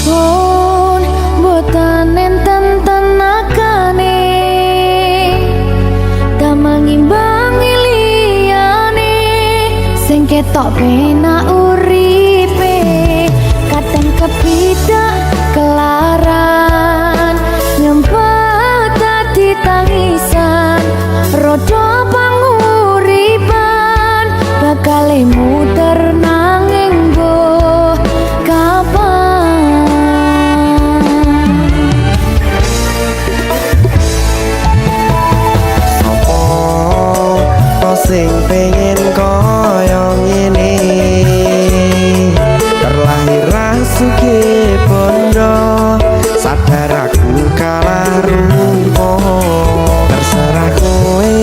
pun boten enten tenagane damel ngimbangi liyane sing ketok penak uripe kadang kepidak kelaran nyempet dadi tangisan rodo panguripan bakal muter nanging boh kapan sopo to sing pengen koyo ngene terlahir sugih bondo sadar aku kalah rumpo terserah kowe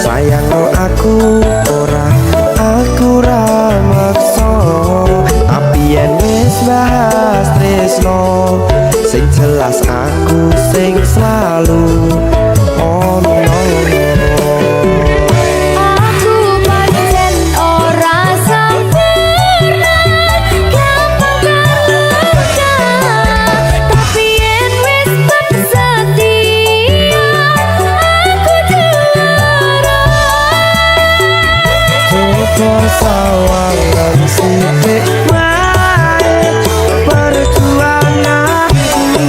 sayang lo aku ora maksa tapi yen wis bahas tresno sing jelas aku sing selalu ono sawangan sithik wae perjuanganku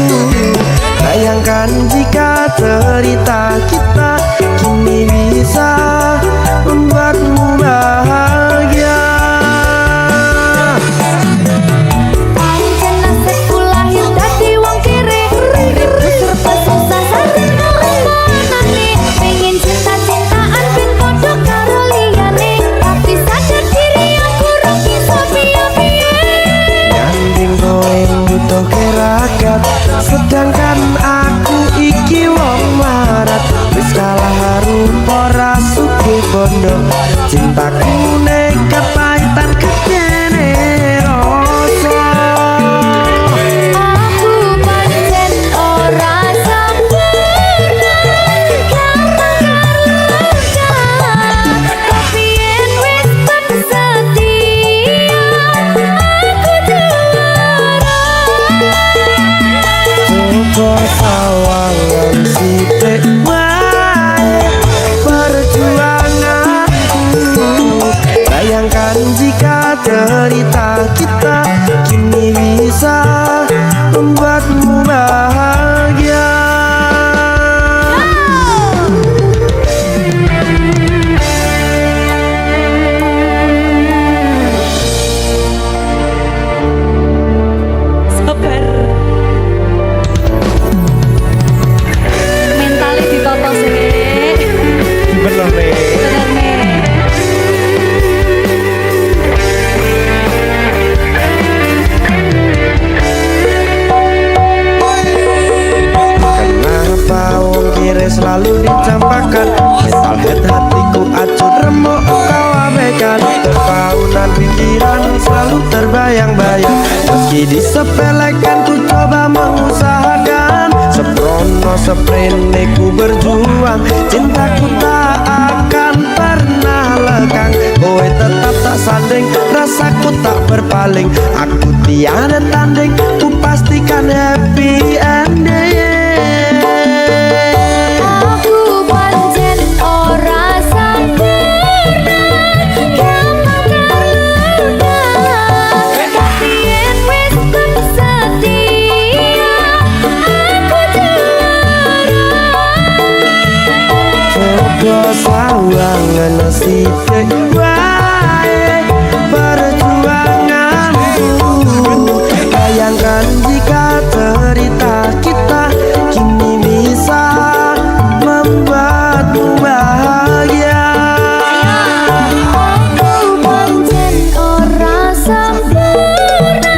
bayangkan jika cerita kita kini bisa membuatmu bahagia pancen nasibku lahir dadi wong kere uripku serba susah sadar ngrasakane pengen cinta-cintaan ben padha karo liyane tapi sadar diri aku ora bisa piye-piye nyanding kowe butuh keragat sedangkan aku iki wong marat wis kalah rupa ra sugih bondo cintaku nekat pahitan kene rasa aku pancen ora sempurna tapi yen wis setia aku juara coba sawangan sithik wae perjuanganku bayangkan jika cerita kita kini bisa membuatmu bahagia mentale ditata sih bener kenapa wong kiri selalu dicampakkan mental head hatiku acuh remuk kau abaikan terpaunan pikiran selalu terbayang-bayang meski disepelekan ku coba mengusahakan seprono seprene ku berjuang cintaku tak akan pernah lekang kowe tetap tak sanding rasaku tak berpaling aku tiada tanding ku pastikan happy ending aku pancen ora sempurna gampang terluka tapi yen wis setia aku juara coba sawangan sithik wae perjuanganku bayangkan jika cerita kita kini bisa membuatmu bahagia aku pancen ora sempurna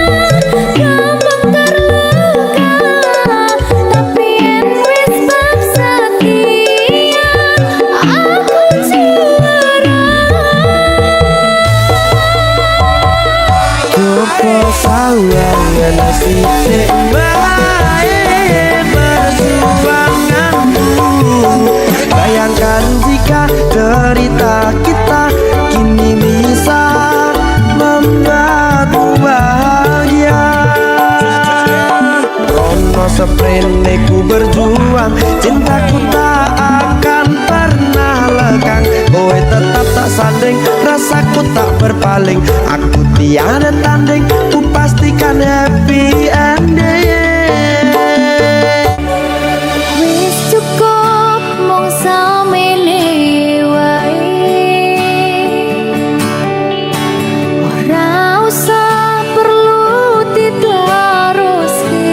gampang terluka tapi yen wis setia aku juara coba sawangan sithik wae perjuanganku bayangkan jika cerita kita kini bisa membuatmu bahagia berpaling. Aku tiada tanding, ku pastikan happy ending. Wis cukup mung samene wae, ora usah perlu diteruske.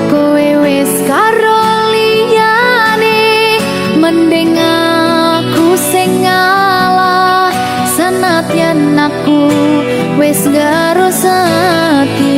Kowe wis karo liyane, mending aku sing ngalah. Senadyan aku wis karo Satya.